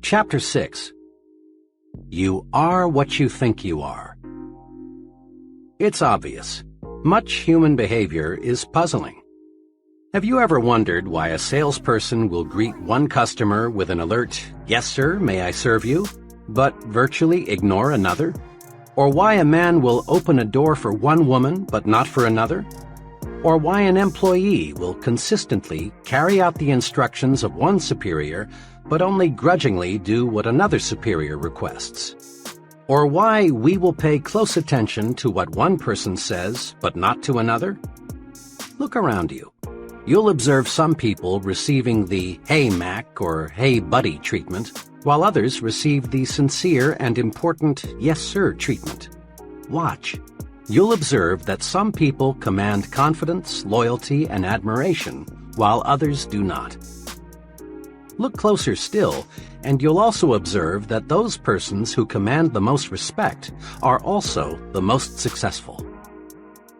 Chapter 6. You are what you think you are. It's obvious. Much human behavior is puzzling. Have you ever wondered why a salesperson will greet one customer with an alert, "Yes, sir, may I serve you?" but virtually ignore another? Or why a man will open a door for one woman but not for another? Or why an employee will consistently carry out the instructions of one superior but only grudgingly do what another superior requests? Or why we will pay close attention to what one person says but not to another? Look around you. You'll observe some people receiving the "Hey Mac" or "Hey Buddy" treatment, while others receive the sincere and important "Yes sir" treatment. Watch. You'll observe that some people command confidence, loyalty, and admiration, while others do not. Look closer still, and you'll also observe that those persons who command the most respect are also the most successful.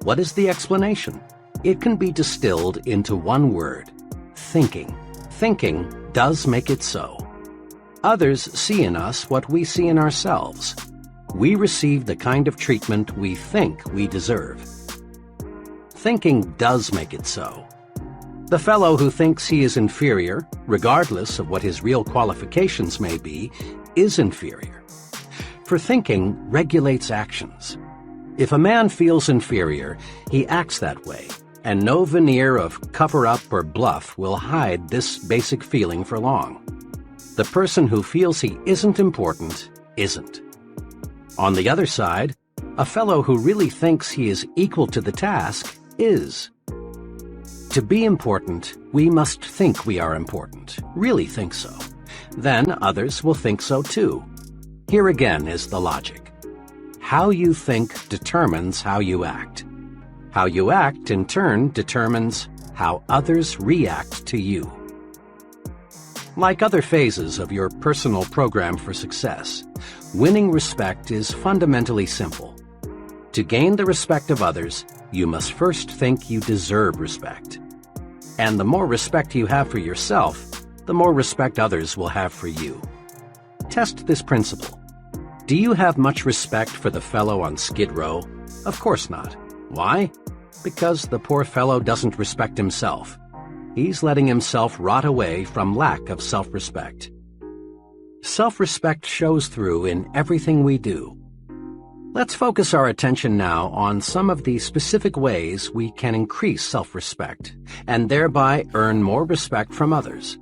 What is the explanation? It can be distilled into one word: thinking. Thinking does make it so. Others see in us what we see in ourselves. We receive the kind of treatment we think we deserve. Thinking does make it so. The fellow who thinks he is inferior, regardless of what his real qualifications may be, is inferior. For thinking regulates actions. If a man feels inferior, he acts that way, and no veneer of cover-up or bluff will hide this basic feeling for long. The person who feels he isn't important isn't. On the other side, a fellow who really thinks he is equal to the task is. To be important, we must think we are important, really think so. Then others will think so too. Here again is the logic. How you think determines how you act. How you act, in turn, determines how others react to you. Like other phases of your personal program for success, winning respect is fundamentally simple. To gain the respect of others, you must first think you deserve respect. And the more respect you have for yourself, the more respect others will have for you. Test this principle. Do you have much respect for the fellow on Skid Row? Of course not. Why? Because the poor fellow doesn't respect himself. He's letting himself rot away from lack of self-respect. Self-respect shows through in everything we do. Let's focus our attention now on some of the specific ways we can increase self-respect and thereby earn more respect from others.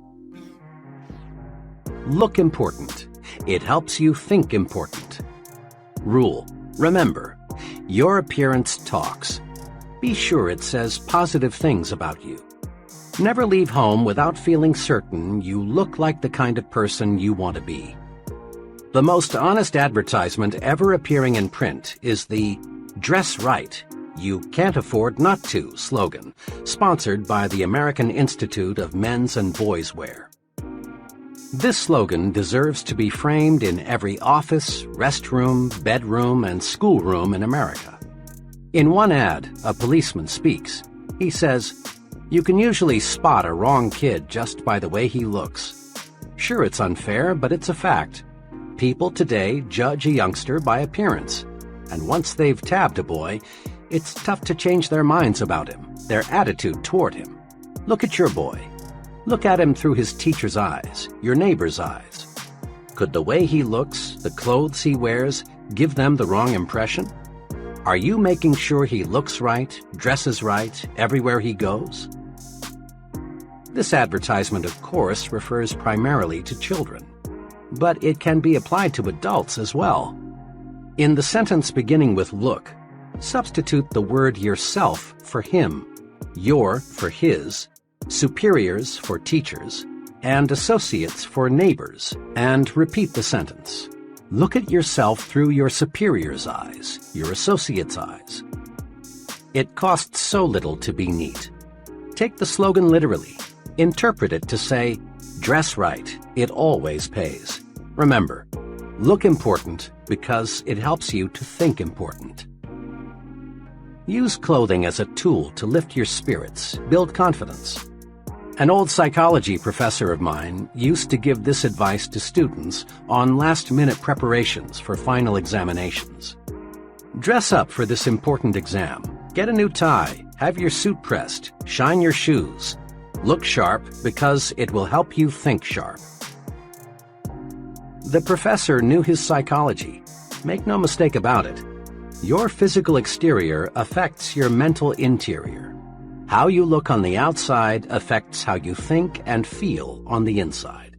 Look important. It helps you think important. Rule. Remember, your appearance talks. Be sure it says positive things about you. Never leave home without feeling certain you look like the kind of person you want to be. The most honest advertisement ever appearing in print is the "Dress Right, You Can't Afford Not To" slogan, sponsored by the American Institute of Men's and Boys' Wear. This slogan deserves to be framed in every office, restroom, bedroom, and schoolroom in America. In one ad, a policeman speaks. He says, "You can usually spot a wrong kid just by the way he looks. Sure, it's unfair, but it's a fact. People today judge a youngster by appearance, and once they've tabbed a boy, it's tough to change their minds about him, their attitude toward him. Look at your boy. Look at him through his teacher's eyes, your neighbor's eyes. Could the way he looks, the clothes he wears, give them the wrong impression? Are you making sure he looks right, dresses right, everywhere he goes?" This advertisement, of course, refers primarily to children, but it can be applied to adults as well. In the sentence beginning with "look," substitute the word yourself for him, your for his, superiors for teachers, and associates for neighbors, and repeat the sentence. Look at yourself through your superior's eyes, your associate's eyes. It costs so little to be neat. Take the slogan literally. Interpret it to say, "Dress right, it always pays." Remember, look important because it helps you to think important. Use clothing as a tool to lift your spirits, build confidence. An old psychology professor of mine used to give this advice to students on last-minute preparations for final examinations. Dress up for this important exam. Get a new tie, have your suit pressed, shine your shoes. Look sharp because it will help you think sharp. The professor knew his psychology. Make no mistake about it. Your physical exterior affects your mental interior. How you look on the outside affects how you think and feel on the inside.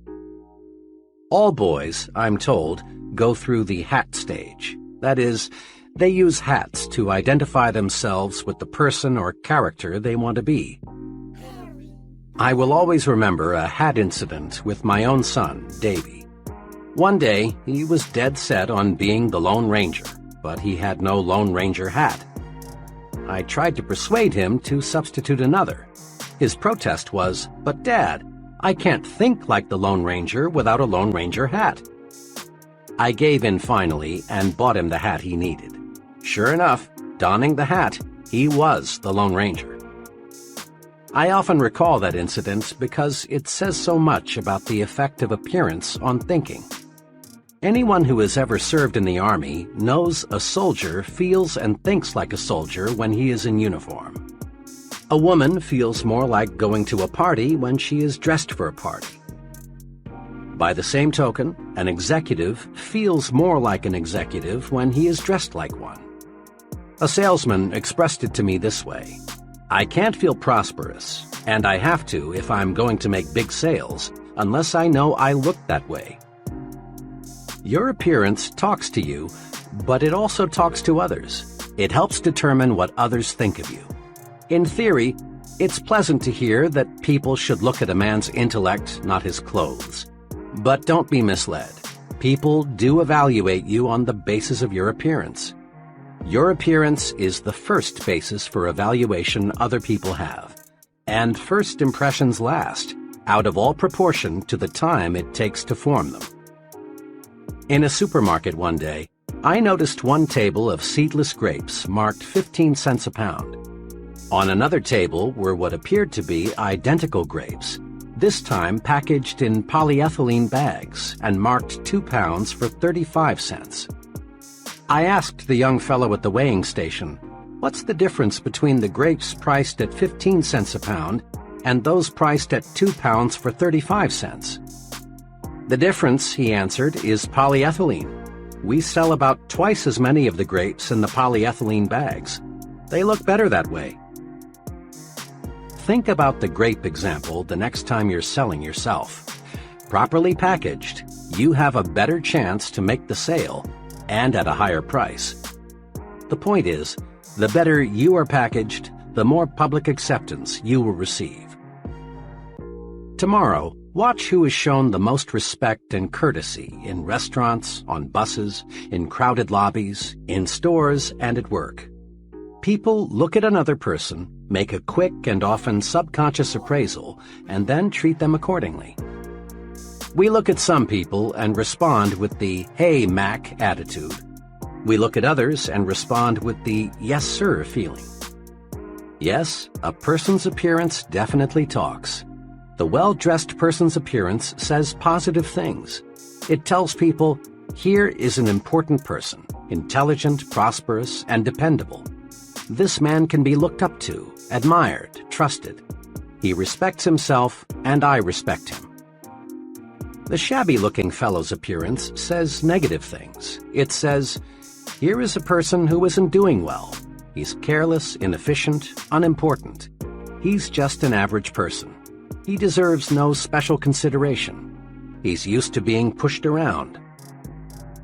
All boys, I'm told, go through the hat stage. That is, they use hats to identify themselves with the person or character they want to be. I will always remember a hat incident with my own son, Davy. One day, he was dead set on being the Lone Ranger, but he had no Lone Ranger hat. I tried to persuade him to substitute another. His protest was, "But Dad, I can't think like the Lone Ranger without a Lone Ranger hat." I gave in finally and bought him the hat he needed. Sure enough, donning the hat, he was the Lone Ranger. I often recall that incident because it says so much about the effect of appearance on thinking. Anyone who has ever served in the Army knows a soldier feels and thinks like a soldier when he is in uniform. A woman feels more like going to a party when she is dressed for a party. By the same token, an executive feels more like an executive when he is dressed like one. A salesman expressed it to me this way: "I can't feel prosperous, and I have to if I'm going to make big sales, unless I know I look that way." Your appearance talks to you, but it also talks to others. It helps determine what others think of you. In theory, it's pleasant to hear that people should look at a man's intellect, not his clothes. But don't be misled. People do evaluate you on the basis of your appearance. Your appearance is the first basis for evaluation other people have. And first impressions last, out of all proportion to the time it takes to form them. In a supermarket one day, I noticed one table of seedless grapes marked 15 cents a pound. On another table were what appeared to be identical grapes, this time packaged in polyethylene bags and marked 2 pounds for 35 cents. I asked the young fellow at the weighing station, "What's the difference between the grapes priced at 15 cents a pound and those priced at 2 pounds for 35 cents? "The difference," he answered, "is polyethylene. We sell about twice as many of the grapes in the polyethylene bags. They look better that way." Think about the grape example the next time you're selling yourself. Properly packaged, you have a better chance to make the sale, and at a higher price. The point is, the better you are packaged, the more public acceptance you will receive. Tomorrow, watch who is shown the most respect and courtesy in restaurants, on buses, in crowded lobbies, in stores, and at work. People look at another person, make a quick and often subconscious appraisal, and then treat them accordingly. We look at some people and respond with the "Hey, Mac" attitude. We look at others and respond with the "Yes, sir" feeling. Yes, a person's appearance definitely talks. The well-dressed person's appearance says positive things. It tells people, here is an important person, intelligent, prosperous, and dependable. This man can be looked up to, admired, trusted. He respects himself, and I respect him. The shabby-looking fellow's appearance says negative things. It says, here is a person who isn't doing well. He's careless, inefficient, unimportant. He's just an average person. He deserves no special consideration. He's used to being pushed around.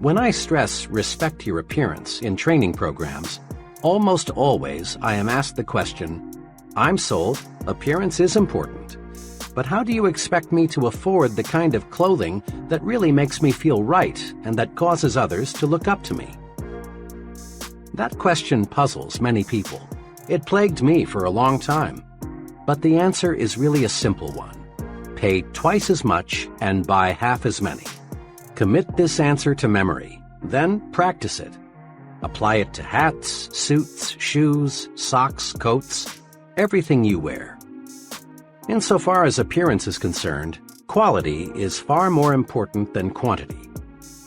When I stress respect your appearance in training programs, almost always I am asked the question, I'm sold, appearance is important, but how do you expect me to afford the kind of clothing that really makes me feel right and that causes others to look up to me? That question puzzles many people. It plagued me for a long time. But the answer is really a simple one. Pay twice as much and buy half as many. Commit this answer to memory, then practice it. Apply it to hats, suits, shoes, socks, coats, everything you wear. Insofar as appearance is concerned, quality is far more important than quantity.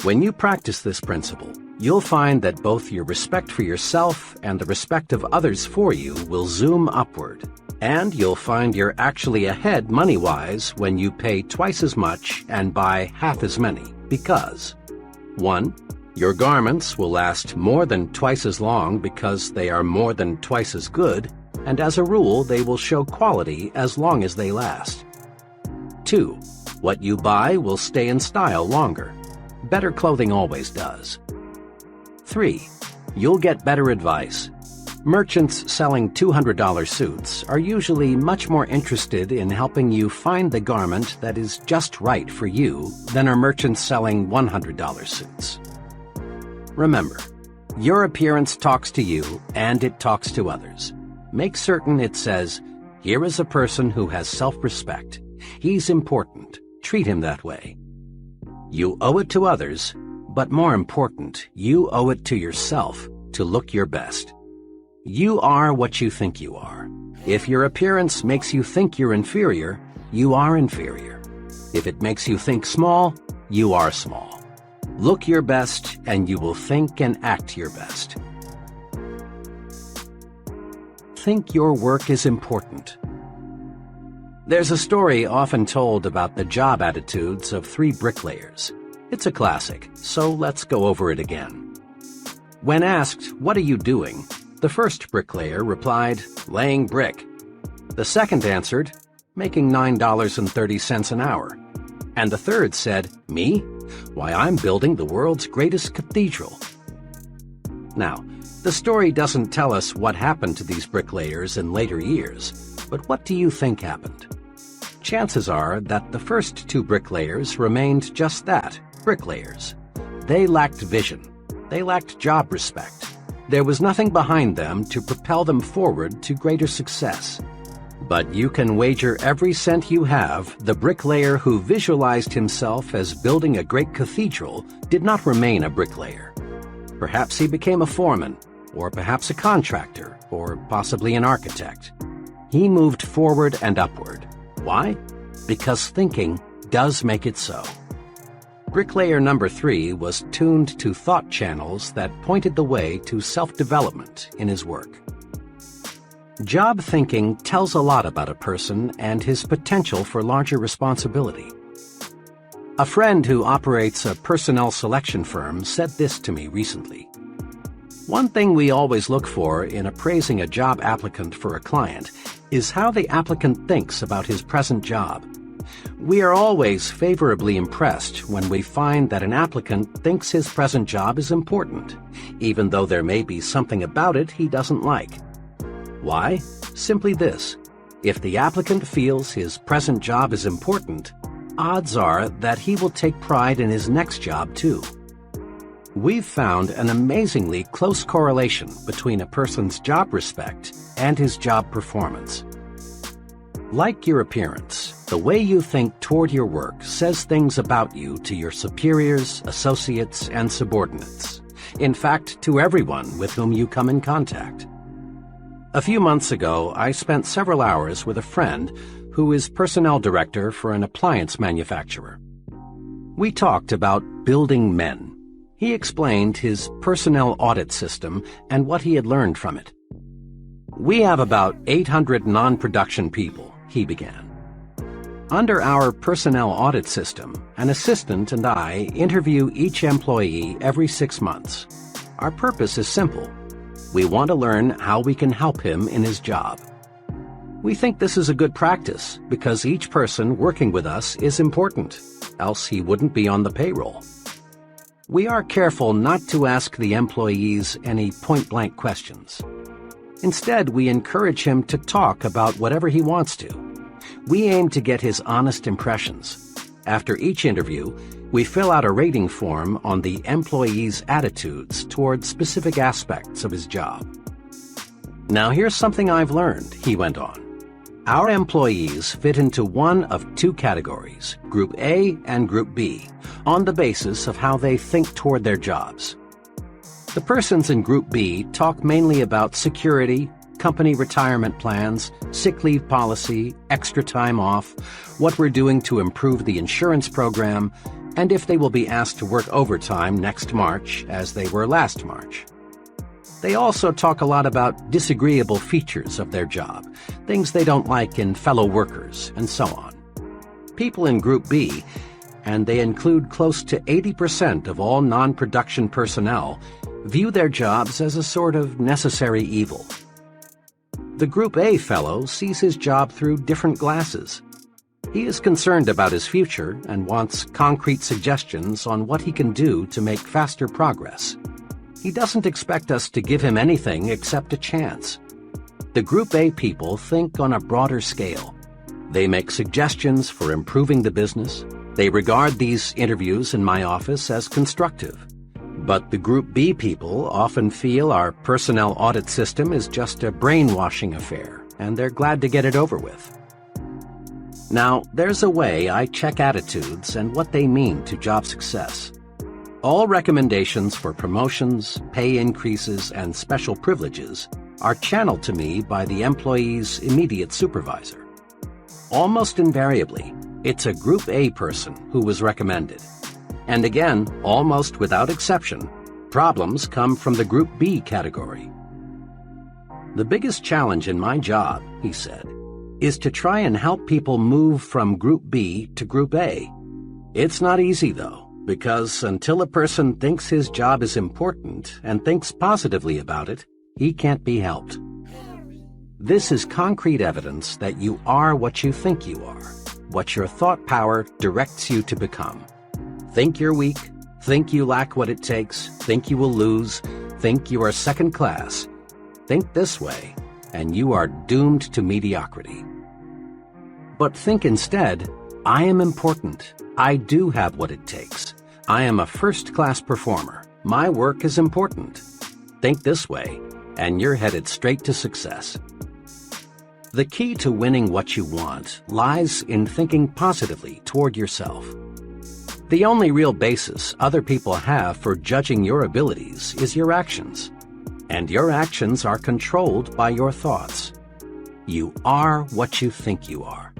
When you practice this principle, you'll find that both your respect for yourself and the respect of others for you will zoom upward. And you'll find you're actually ahead money-wise when you pay twice as much and buy half as many, because 1. Your garments will last more than twice as long because they are more than twice as good, and as a rule they will show quality as long as they last. 2. What you buy will stay in style longer. Better clothing always does. 3. You'll get better advice. Merchants selling $200 suits are usually much more interested in helping you find the garment that is just right for you than are merchants selling $100 suits. Remember, your appearance talks to you and it talks to others. Make certain it says, "Here is a person who has self-respect. He's important. Treat him that way." You owe it to others, but more important, you owe it to yourself to look your best. You are what you think you are. If your appearance makes you think you're inferior, you are inferior. If it makes you think small, you are small. Look your best, and you will think and act your best. Think your work is important. There's a story often told about the job attitudes of 3 bricklayers. It's a classic, so let's go over it again. When asked, "What are you doing?" the first bricklayer replied, "Laying brick." The second answered, "Making $9.30 an hour." And the third said, "Me? Why, I'm building the world's greatest cathedral." Now, the story doesn't tell us what happened to these bricklayers in later years, but what do you think happened? Chances are that the first 2 bricklayers remained just that, bricklayers. They lacked vision. They lacked job respect. There was nothing behind them to propel them forward to greater success. But you can wager every cent you have the bricklayer who visualized himself as building a great cathedral did not remain a bricklayer. Perhaps he became a foreman, or perhaps a contractor, or possibly an architect. He moved forward and upward. Why? Because thinking does make it so. Bricklayer number 3 was tuned to thought channels that pointed the way to self-development in his work. Job thinking tells a lot about a person and his potential for larger responsibility. A friend who operates a personnel selection firm said this to me recently. "One thing we always look for in appraising a job applicant for a client is how the applicant thinks about his present job. We are always favorably impressed when we find that an applicant thinks his present job is important, even though there may be something about it he doesn't like. Why? Simply this: if the applicant feels his present job is important, odds are that he will take pride in his next job too. We've found an amazingly close correlation between a person's job respect and his job performance. Like your appearance, the way you think toward your work says things about you to your superiors, associates, and subordinates. In fact, to everyone with whom you come in contact. A few months ago, I spent several hours with a friend who is personnel director for an appliance manufacturer. We talked about building men. He explained his personnel audit system and what he had learned from it. "We have about 800 non-production people," he began. "Under our personnel audit system, an assistant and I interview each employee every 6 months. Our purpose is simple. We want to learn how we can help him in his job. We think this is a good practice because each person working with us is important, else he wouldn't be on the payroll. We are careful not to ask the employees any point-blank questions. Instead, we encourage him to talk about whatever he wants to. We aim to get his honest impressions. After each interview, we fill out a rating form on the employee's attitudes toward specific aspects of his job. Now here's something I've learned," he went on. "Our employees fit into one of 2 categories, Group A and Group B, on the basis of how they think toward their jobs. The persons in Group B talk mainly about security, company retirement plans, sick leave policy, extra time off, what we're doing to improve the insurance program, and if they will be asked to work overtime next March as they were last March. They also talk a lot about disagreeable features of their job, things they don't like in fellow workers, and so on. People in Group B, and they include close to 80% of all non-production personnel, view their jobs as a sort of necessary evil. The Group A fellow sees his job through different glasses. He is concerned about his future and wants concrete suggestions on what he can do to make faster progress. He doesn't expect us to give him anything except a chance. The Group A people think on a broader scale. They make suggestions for improving the business. They regard these interviews in my office as constructive. But the Group B people often feel our personnel audit system is just a brainwashing affair, and they're glad to get it over with. Now, there's a way I check attitudes and what they mean to job success. All recommendations for promotions, pay increases, and special privileges are channeled to me by the employee's immediate supervisor. Almost invariably, it's a Group A person who was recommended. And again, almost without exception, problems come from the Group B category. The biggest challenge in my job, he said, is to try and help people move from Group B to Group A. It's not easy, though, because until a person thinks his job is important and thinks positively about it, he can't be helped. This is concrete evidence that you are what you think you are, what your thought power directs you to become. Think you're weak, think you lack what it takes, think you will lose, think you are second class. Think this way, and you are doomed to mediocrity. But think instead, I am important. I do have what it takes. I am a first-class performer. My work is important. Think this way, and you're headed straight to success. The key to winning what you want lies in thinking positively toward yourself. The only real basis other people have for judging your abilities is your actions. And your actions are controlled by your thoughts. You are what you think you are.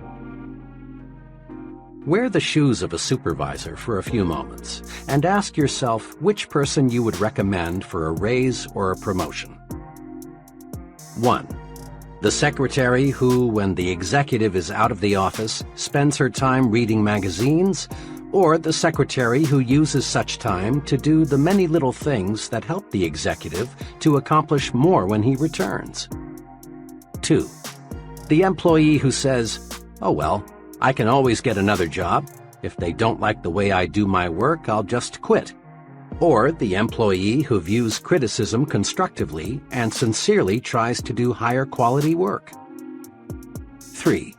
Wear the shoes of a supervisor for a few moments and ask yourself which person you would recommend for a raise or a promotion. 1. The secretary who, when the executive is out of the office, spends her time reading magazines, or the secretary who uses such time to do the many little things that help the executive to accomplish more when he returns. 2. The employee who says, "Oh well, I can always get another job. If they don't like the way I do my work, I'll just quit." Or the employee who views criticism constructively and sincerely tries to do higher quality work. 3.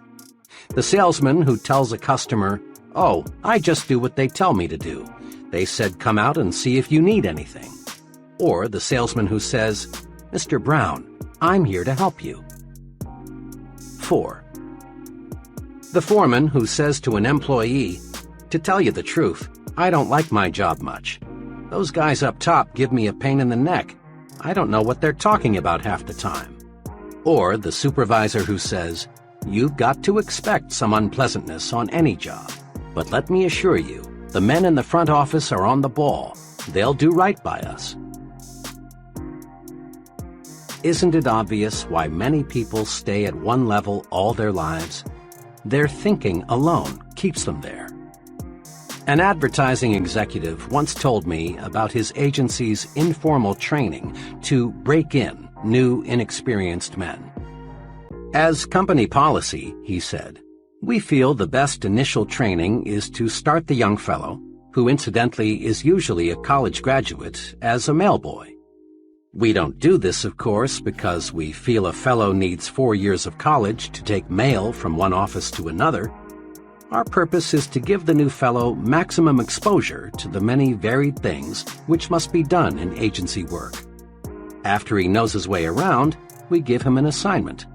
The salesman who tells a customer, "Oh, I just do what they tell me to do. They said come out and see if you need anything." Or the salesman who says, "Mr. Brown, I'm here to help you." 4. The foreman who says to an employee, "To tell you the truth, I don't like my job much. Those guys up top give me a pain in the neck. I don't know what they're talking about half the time." Or the supervisor who says, "You've got to expect some unpleasantness on any job. But let me assure you, the men in the front office are on the ball. They'll do right by us." Isn't it obvious why many people stay at one level all their lives? Their thinking alone keeps them there. An advertising executive once told me about his agency's informal training to break in new, inexperienced men. As company policy, he said, we feel the best initial training is to start the young fellow, who incidentally is usually a college graduate, as a mailboy. We don't do this, of course, because we feel a fellow needs 4 years of college to take mail from one office to another. Our purpose is to give the new fellow maximum exposure to the many varied things which must be done in agency work. After he knows his way around, we give him an assignment.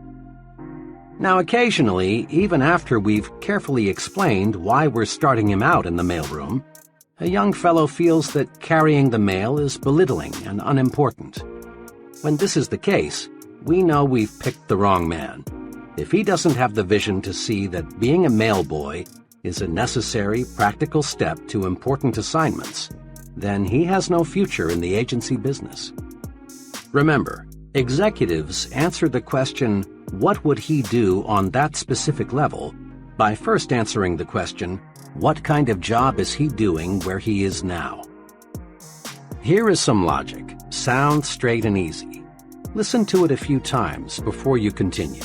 Now, occasionally, even after we've carefully explained why we're starting him out in the mailroom, A young fellow feels that carrying the mail is belittling and unimportant. When this is the case, we know we've picked the wrong man. If he doesn't have the vision to see that being a mail boy is a necessary, practical step to important assignments, then he has no future in the agency business. Remember, executives answer the question, what would he do on that specific level, by first answering the question, what kind of job is he doing where he is now? Here is some logic. Sounds straight and easy. Listen to it a few times before you continue.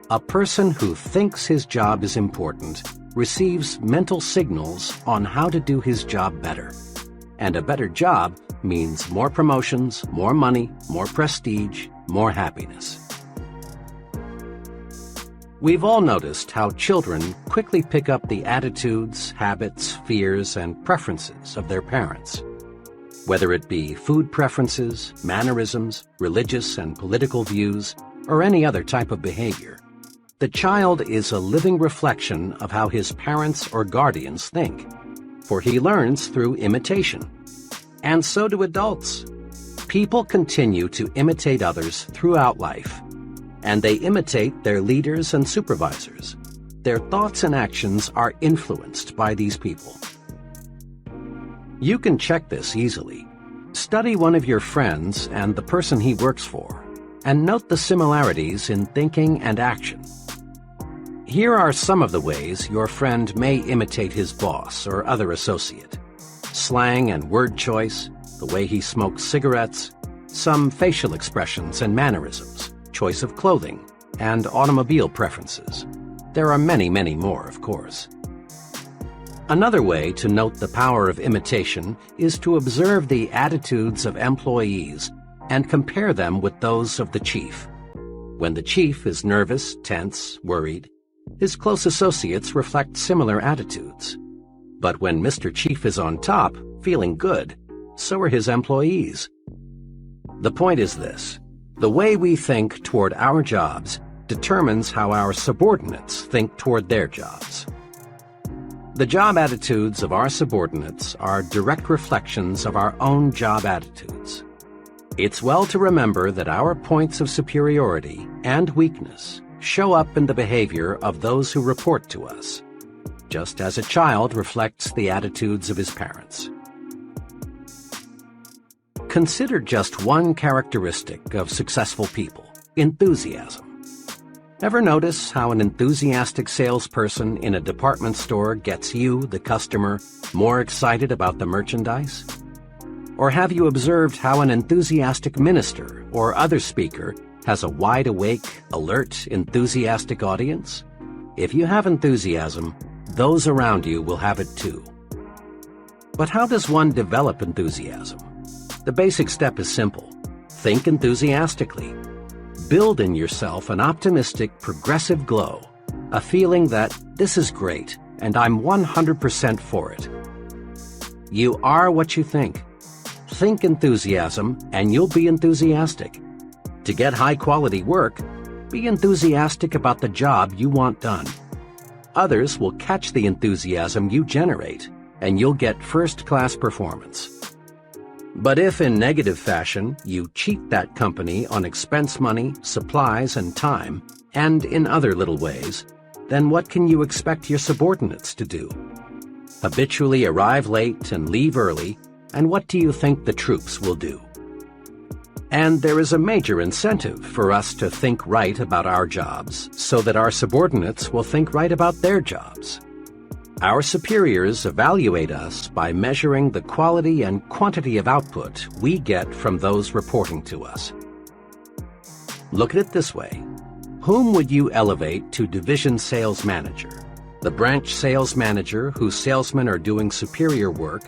A person who thinks his job is important receives mental signals on how to do his job better. And a better job means more promotions, more money, more prestige, more happiness. We've all noticed how children quickly pick up the attitudes, habits, fears, and preferences of their parents. Whether it be food preferences, mannerisms, religious and political views, or any other type of behavior, the child is a living reflection of how his parents or guardians think, for he learns through imitation. And so do adults. People continue to imitate others throughout life, and they imitate their leaders and supervisors. Their thoughts and actions are influenced by these people. You can check this easily. Study one of your friends and the person he works for, and note the similarities in thinking and action. Here are some of the ways your friend may imitate his boss or other associate. Slang and word choice, the way he smokes cigarettes, some facial expressions and mannerisms, choice of clothing, and automobile preferences. There are many, many more, of course. Another way to note the power of imitation is to observe the attitudes of employees and compare them with those of the chief. When the chief is nervous, tense, worried, his close associates reflect similar attitudes. But when Mr. Chief is on top, feeling good, so are his employees. The point is this: the way we think toward our jobs determines how our subordinates think toward their jobs. The job attitudes of our subordinates are direct reflections of our own job attitudes. It's well to remember that our points of superiority and weakness show up in the behavior of those who report to us, just as a child reflects the attitudes of his parents. Consider just one characteristic of successful people: enthusiasm. Ever notice how an enthusiastic salesperson in a department store gets you, the customer, more excited about the merchandise? Or have you observed how an enthusiastic minister or other speaker has a wide-awake, alert, enthusiastic audience? If you have enthusiasm, those around you will have it too. But how does one develop enthusiasm? The basic step is simple. Think enthusiastically. Build in yourself an optimistic, progressive glow, a feeling that this is great and I'm 100% for it. You are what you think. Think enthusiasm and you'll be enthusiastic. To get high-quality work, be enthusiastic about the job you want done. Others will catch the enthusiasm you generate, and you'll get first-class performance. But if in negative fashion you cheat that company on expense money, supplies, and time, and in other little ways, then what can you expect your subordinates to do? Habitually arrive late and leave early, and what do you think the troops will do? And there is a major incentive for us to think right about our jobs so that our subordinates will think right about their jobs. Our superiors evaluate us by measuring the quality and quantity of output we get from those reporting to us. Look at it this way. Whom would you elevate to division sales manager? The branch sales manager whose salesmen are doing superior work,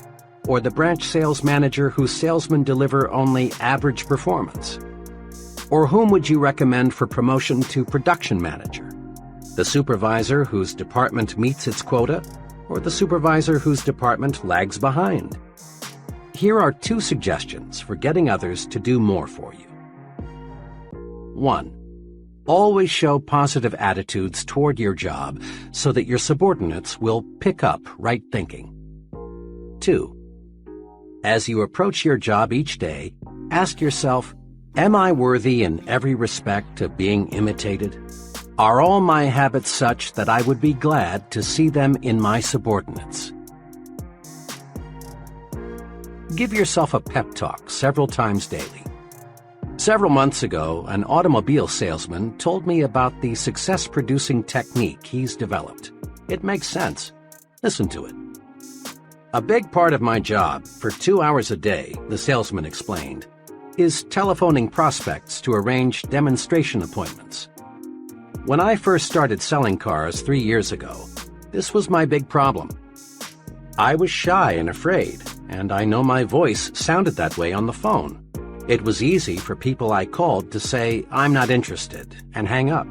or the branch sales manager whose salesmen deliver only average performance? Or whom would you recommend for promotion to production manager? The supervisor whose department meets its quota, or the supervisor whose department lags behind? Here are 2 suggestions for getting others to do more for you. 1. Always show positive attitudes toward your job so that your subordinates will pick up right thinking. too. As you approach your job each day, ask yourself, am I worthy in every respect of being imitated? Are all my habits such that I would be glad to see them in my subordinates? Give yourself a pep talk several times daily. Several months ago, an automobile salesman told me about the success-producing technique he's developed. It makes sense. Listen to it. A big part of my job, for 2 hours a day, the salesman explained, is telephoning prospects to arrange demonstration appointments. When I first started selling cars 3 years ago, this was my big problem. I was shy and afraid, and I know my voice sounded that way on the phone. It was easy for people I called to say, "I'm not interested," and hang up.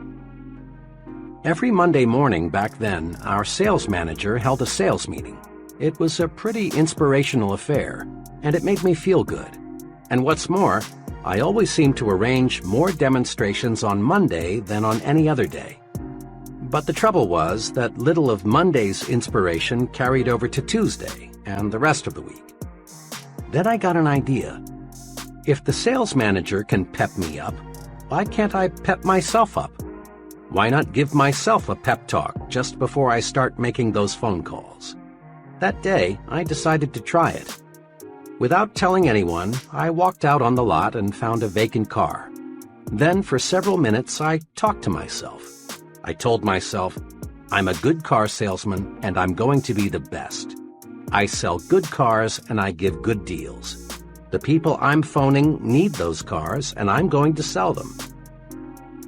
Every Monday morning back then, our sales manager held a sales meeting. It was a pretty inspirational affair, and it made me feel good. And what's more, I always seemed to arrange more demonstrations on Monday than on any other day. But the trouble was that little of Monday's inspiration carried over to Tuesday and the rest of the week. Then I got an idea. If the sales manager can pep me up, why can't I pep myself up? Why not give myself a pep talk just before I start making those phone calls? That day, I decided to try it. Without telling anyone, I walked out on the lot and found a vacant car. Then, for several minutes, I talked to myself. I told myself, I'm a good car salesman and I'm going to be the best. I sell good cars and I give good deals. The people I'm phoning need those cars and I'm going to sell them.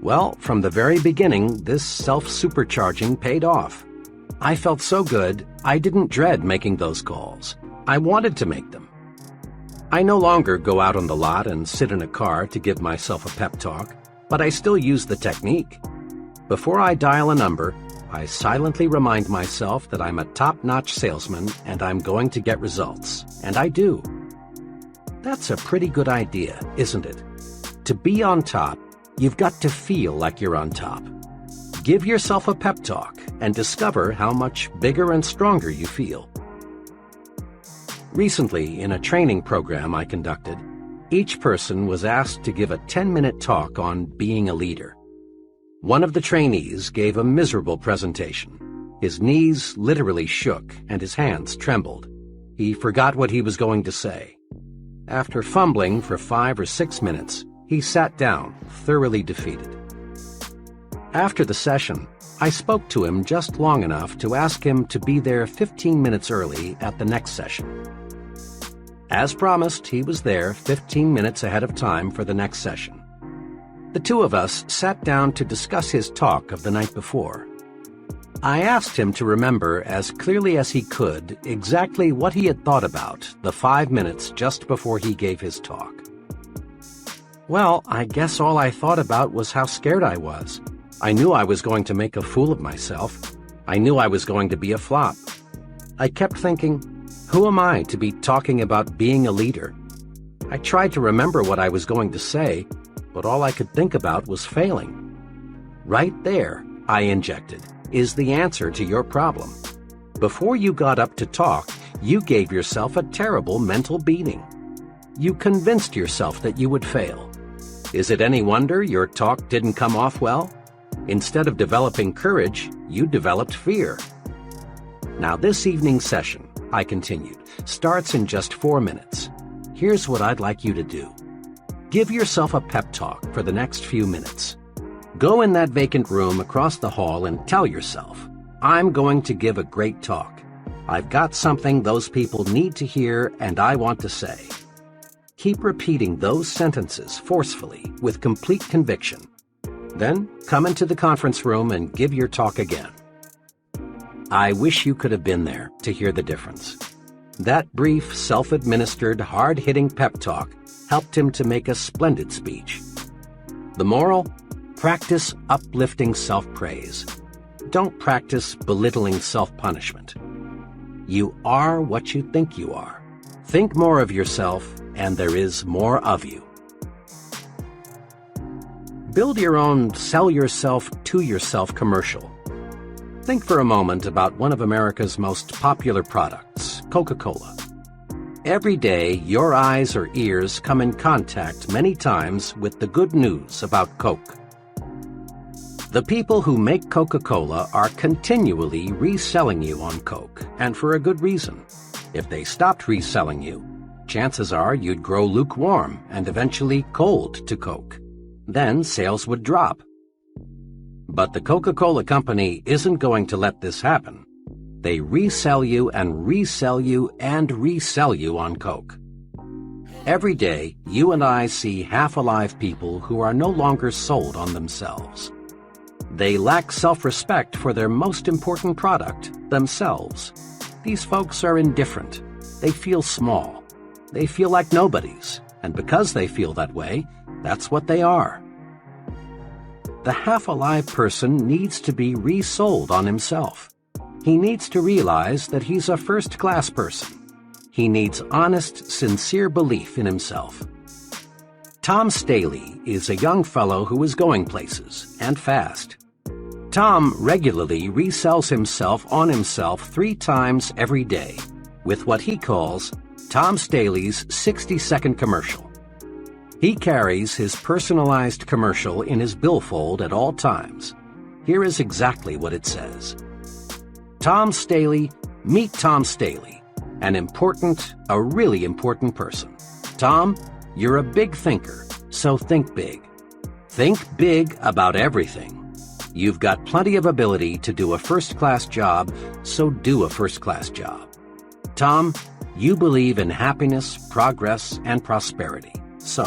Well, from the very beginning, this self-supercharging paid off. I felt so good, I didn't dread making those calls. I wanted to make them. I no longer go out on the lot and sit in a car to give myself a pep talk, but I still use the technique. Before I dial a number, I silently remind myself that I'm a top-notch salesman and I'm going to get results, and I do. That's a pretty good idea, isn't it? To be on top, you've got to feel like you're on top. Give yourself a pep talk and discover how much bigger and stronger you feel. Recently, in a training program I conducted, each person was asked to give a 10-minute talk on being a leader. One of the trainees gave a miserable presentation. His knees literally shook and his hands trembled. He forgot what he was going to say. After fumbling for 5 or 6 minutes, he sat down, thoroughly defeated. After the session, I spoke to him just long enough to ask him to be there 15 minutes early at the next session. As promised, he was there 15 minutes ahead of time for the next session. The two of us sat down to discuss his talk of the night before. I asked him to remember as clearly as he could exactly what he had thought about the 5 minutes just before he gave his talk. Well, I guess all I thought about was how scared I was. I knew I was going to make a fool of myself. I knew I was going to be a flop. I kept thinking, who am I to be talking about being a leader? I tried to remember what I was going to say, but all I could think about was failing. Right there, I injected, is the answer to your problem. Before you got up to talk, you gave yourself a terrible mental beating. You convinced yourself that you would fail. Is it any wonder your talk didn't come off well? Instead of developing courage, you developed fear. Now this evening's session, I continued, starts in just 4 minutes. Here's what I'd like you to do. Give yourself a pep talk for the next few minutes. Go in that vacant room across the hall and tell yourself, I'm going to give a great talk. I've got something those people need to hear and I want to say. Keep repeating those sentences forcefully with complete conviction. Then come into the conference room and give your talk again. I wish you could have been there to hear the difference. That brief, self-administered, hard-hitting pep talk helped him to make a splendid speech. The moral? Practice uplifting self-praise. Don't practice belittling self-punishment. You are what you think you are. Think more of yourself, and there is more of you. Build your own sell yourself to yourself commercial. Think for a moment about one of America's most popular products, Coca-Cola. Every day, your eyes or ears come in contact many times with the good news about Coke. The people who make Coca-Cola are continually reselling you on Coke, and for a good reason. If they stopped reselling you, chances are you'd grow lukewarm and eventually cold to Coke. Then sales would drop. But the Coca-Cola Company isn't going to let this happen. They resell you and resell you and resell you on Coke. Every day, you and I see half-alive people who are no longer sold on themselves. They lack self-respect for their most important product, themselves. These folks are indifferent. They feel small. They feel like nobodies, and because they feel that way, that's what they are. The half-alive person needs to be resold on himself. He needs to realize that he's a first-class person. He needs honest, sincere belief in himself. Tom Staley is a young fellow who is going places, and fast. Tom regularly resells himself on himself 3 times every day with what he calls Tom Staley's 60-second commercial. He carries his personalized commercial in his billfold at all times. Here is exactly what it says. Tom Staley, meet Tom Staley, a really important person. Tom, you're a big thinker, so think big. Think big about everything. You've got plenty of ability to do a first-class job, so do a first-class job. Tom, you believe in happiness, progress, and prosperity. So,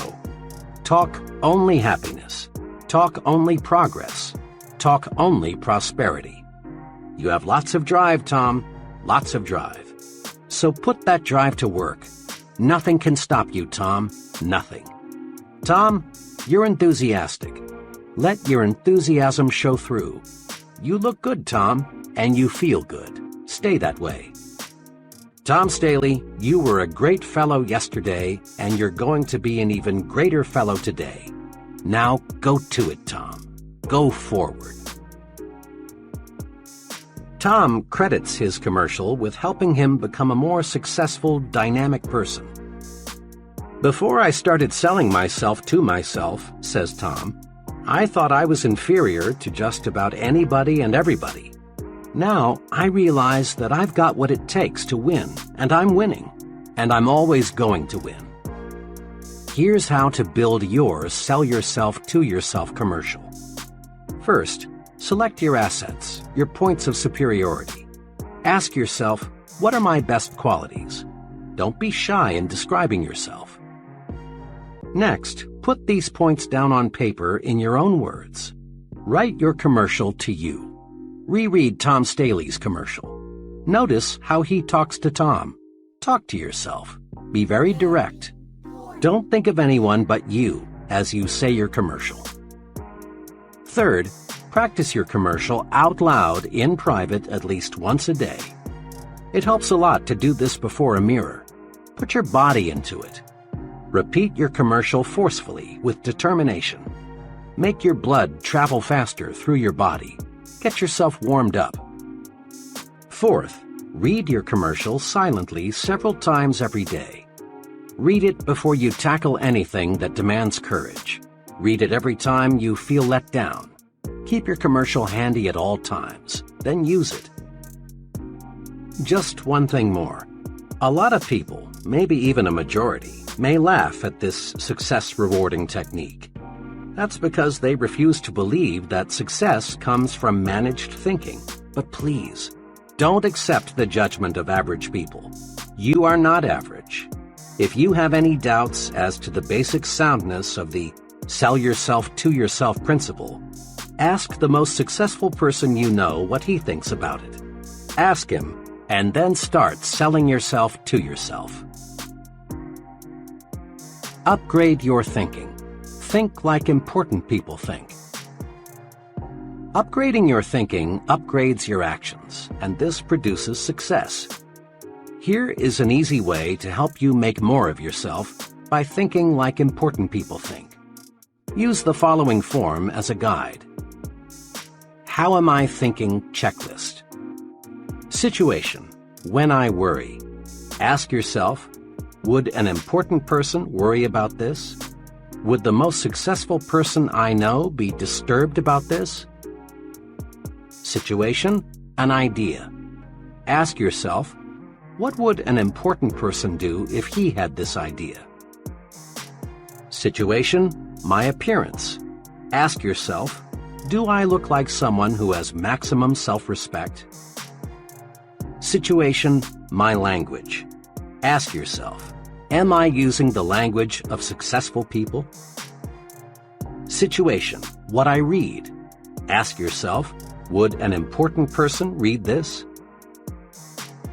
talk only happiness. Talk only progress. Talk only prosperity. You have lots of drive, Tom. Lots of drive. So put that drive to work. Nothing can stop you, Tom. Nothing. Tom, you're enthusiastic. Let your enthusiasm show through. You look good, Tom, and you feel good. Stay that way. Tom Staley, you were a great fellow yesterday, and you're going to be an even greater fellow today. Now go to it, Tom. Go forward. Tom credits his commercial with helping him become a more successful, dynamic person. Before I started selling myself to myself, says Tom, I thought I was inferior to just about anybody and everybody. Now I realize that I've got what it takes to win, and I'm winning, and I'm always going to win. Here's how to build your sell yourself to yourself commercial. First, select your assets, your points of superiority. Ask yourself, what are my best qualities? Don't be shy in describing yourself. Next, put these points down on paper in your own words. Write your commercial to you. Reread Tom Staley's commercial. Notice how he talks to Tom. Talk to yourself. Be very direct. Don't think of anyone but you as you say your commercial. Third, practice your commercial out loud in private at least once a day. It helps a lot to do this before a mirror. Put your body into it. Repeat your commercial forcefully with determination. Make your blood travel faster through your body. Get yourself warmed up. Fourth, read your commercial silently several times every day. Read it before you tackle anything that demands courage. Read it every time you feel let down. Keep your commercial handy at all times, then use it. Just one thing more. A lot of people, maybe even a majority, may laugh at this success-rewarding technique. That's because they refuse to believe that success comes from managed thinking. But please, don't accept the judgment of average people. You are not average. If you have any doubts as to the basic soundness of the sell yourself to yourself principle, ask the most successful person you know what he thinks about it. Ask him, and then start selling yourself to yourself. Upgrade your thinking. Think like important people think. Upgrading your thinking upgrades your actions, and this produces success. Here is an easy way to help you make more of yourself by thinking like important people think. Use the following form as a guide. How am I thinking checklist. Situation: when I worry. Ask yourself, Would an important person worry about this? Would the most successful person I know be disturbed about this? Situation, an idea. Ask yourself, what would an important person do if he had this idea? Situation, my appearance. Ask yourself, do I look like someone who has maximum self-respect? Situation, my language. Ask yourself, am I using the language of successful people? Situation, what I read. Ask yourself, would an important person read this?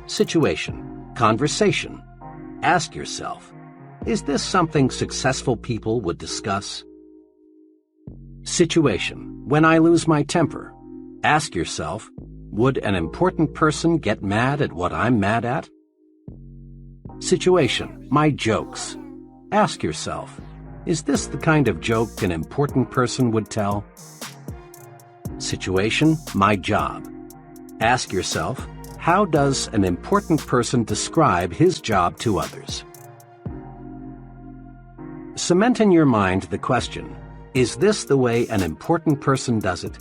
Situation, conversation. Ask yourself, is this something successful people would discuss? Situation, when I lose my temper. Ask yourself, would an important person get mad at what I'm mad at? Situation, my jokes. Ask yourself, is this the kind of joke an important person would tell? Situation, my job. Ask yourself, how does an important person describe his job to others? Cement in your mind the question, is this the way an important person does it?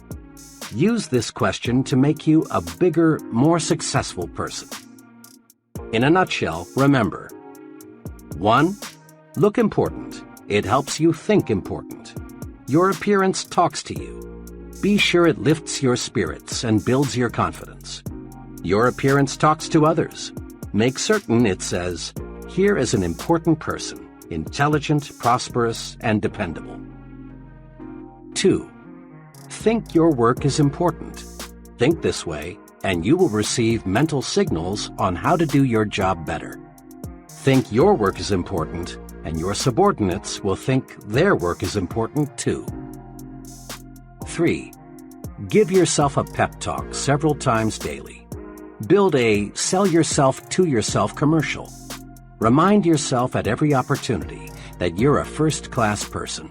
Use this question to make you a bigger, more successful person. In a nutshell, remember: 1. Look important. It helps you think important. Your appearance talks to you. Be sure it lifts your spirits and builds your confidence. Your appearance talks to others. Make certain it says, here is an important person, intelligent, prosperous, and dependable. 2. Think your work is important. Think this way, and you will receive mental signals on how to do your job better. Think your work is important, and your subordinates will think their work is important too. 3. Give yourself a pep talk several times daily. Build a sell yourself to yourself commercial. Remind yourself at every opportunity that you're a first-class person.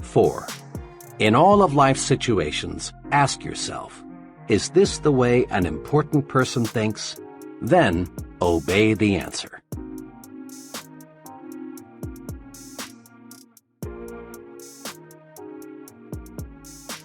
4. In all of life's situations, ask yourself, is this the way an important person thinks? Then, obey the answer.